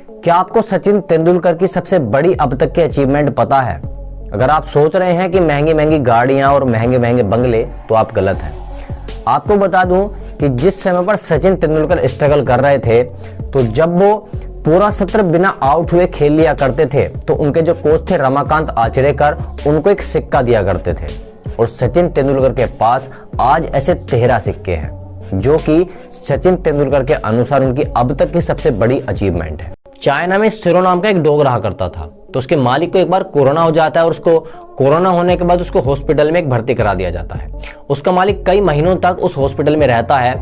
क्या आपको सचिन तेंदुलकर की सबसे बड़ी अब तक की अचीवमेंट पता है? अगर आप सोच रहे हैं कि महंगी महंगी गाड़ियां और महंगे महंगे बंगले, तो आप गलत हैं। आपको बता दूं कि जिस समय पर सचिन तेंदुलकर स्ट्रगल कर रहे थे, तो जब वो पूरा सत्र बिना आउट हुए खेल लिया करते थे, तो उनके जो कोच थे रमाकांत आचरेकर, उनको एक सिक्का दिया करते थे। और सचिन तेंदुलकर के पास आज ऐसे 13 सिक्के हैं, जो कि सचिन तेंदुलकर के अनुसार उनकी अब तक की सबसे बड़ी अचीवमेंट है। चाइना में सिरो नाम का एक डॉग रहा करता था, तो उसके मालिक को एक बार कोरोना हो जाता है और उसको कोरोना होने के बाद उसको हॉस्पिटल में एक भर्ती करा दिया जाता है। उसका मालिक कई महीनों तक उस हॉस्पिटल में रहता है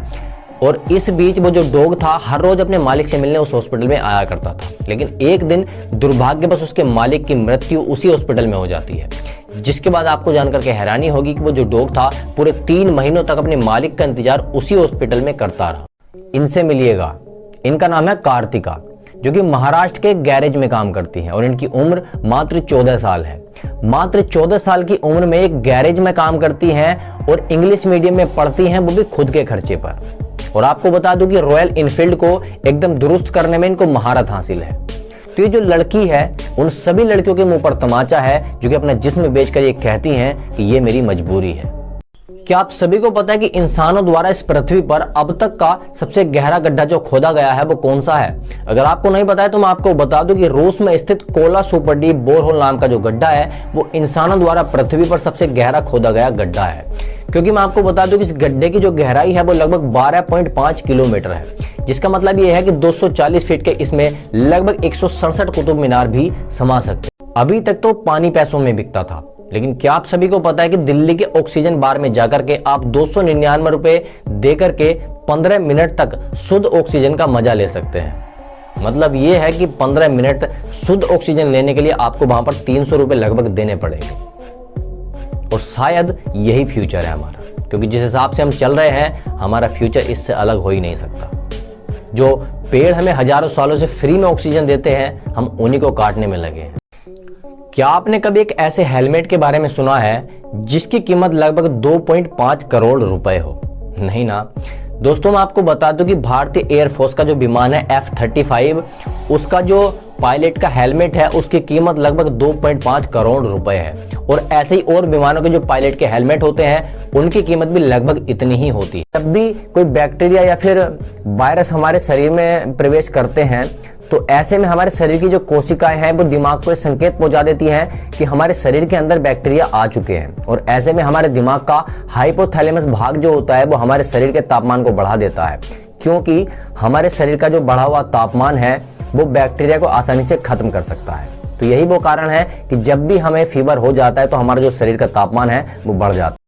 और इस बीच वो जो डॉग था हर रोज अपने मालिक से मिलने उस हॉस्पिटल में आया करता था। लेकिन एक दिन दुर्भाग्यवश उसके मालिक की मृत्यु उसी हॉस्पिटल में हो जाती है, जिसके बाद आपको जानकर के हैरानी होगी कि वो जो डॉग था पूरे 3 महीनों तक अपने मालिक का इंतजार उसी हॉस्पिटल में करता रहा। इनसे मिलिएगा, इनका नाम है कार्तिका, जो कि महाराष्ट्र के गैरेज में काम करती हैं और इनकी उम्र मात्र 14 साल है। मात्र 14 साल की उम्र में एक गैरेज में काम करती हैं और इंग्लिश मीडियम में पढ़ती हैं, वो भी खुद के खर्चे पर। और आपको बता दूं कि रॉयल इनफील्ड को एकदम दुरुस्त करने में इनको महारत हासिल है। तो ये जो लड़की है उन सभी लड़कियों के मुंह पर तमाचा है, जो कि अपना जिस्म बेचकर ये कहती हैं कि ये मेरी मजबूरी है। क्या आप सभी को पता है कि इंसानों द्वारा इस पृथ्वी पर अब तक का सबसे गहरा गड्ढा जो खोदा गया है वो कौन सा है? अगर आपको नहीं पता है तो मैं आपको बता दूं कि रूस में स्थित कोला सुपर डीप बोरहोल नाम का जो गड्ढा है वो इंसानों द्वारा पृथ्वी पर सबसे गहरा खोदा गया गड्ढा है। क्योंकि मैं आपको बता दूं कि इस गड्ढे की जो गहराई है वो लगभग 12.5 किलोमीटर है, जिसका मतलब ये है कि 240 फीट के इसमें लगभग 167 कुतुब मीनार भी समा सकते। अभी तक तो पानी पैसों में बिकता था, लेकिन क्या आप सभी को पता है कि दिल्ली के ऑक्सीजन बार में जाकर के आप 299 रुपए देकर के 15 मिनट तक शुद्ध ऑक्सीजन का मजा ले सकते हैं। मतलब ये है कि 15 मिनट शुद्ध ऑक्सीजन लेने के लिए आपको वहां पर 300 रुपए लगभग देने पड़ेंगे। और शायद यही फ्यूचर है हमारा, क्योंकि जिस हिसाब से हम चल रहे हैं हमारा फ्यूचर इससे अलग हो ही नहीं सकता। जो पेड़ हमें हजारों सालों से फ्री में ऑक्सीजन देते हैं, हम उन्हीं को काटने में लगे हैं। क्या आपने कभी एक ऐसे हेलमेट के बारे में सुना है जिसकी कीमत लगभग 2.5 करोड़ रुपए हो? नहीं ना दोस्तों, मैं आपको बता दूं कि भारतीय एयरफोर्स का जो विमान है F-35, उसका जो पायलट का हेलमेट है उसकी कीमत लगभग 2.5 करोड़ रुपए है। और ऐसे ही और विमानों के जो पायलट के हेलमेट होते हैं उनकी कीमत भी लगभग इतनी ही होती है। जब भी कोई बैक्टीरिया या फिर वायरस हमारे शरीर में प्रवेश करते हैं, तो ऐसे में हमारे शरीर की जो कोशिकाएं हैं वो दिमाग को संकेत पहुंचा देती हैं कि हमारे शरीर के अंदर बैक्टीरिया आ चुके हैं। और ऐसे में हमारे दिमाग का हाइपोथैलेमस भाग जो होता है वो हमारे शरीर के तापमान को बढ़ा देता है, क्योंकि हमारे शरीर का जो बढ़ा हुआ तापमान है वो बैक्टीरिया को आसानी से खत्म कर सकता है। तो यही वो कारण है कि जब भी हमें फीवर हो जाता है तो हमारा जो शरीर का तापमान है वो बढ़ जाता है।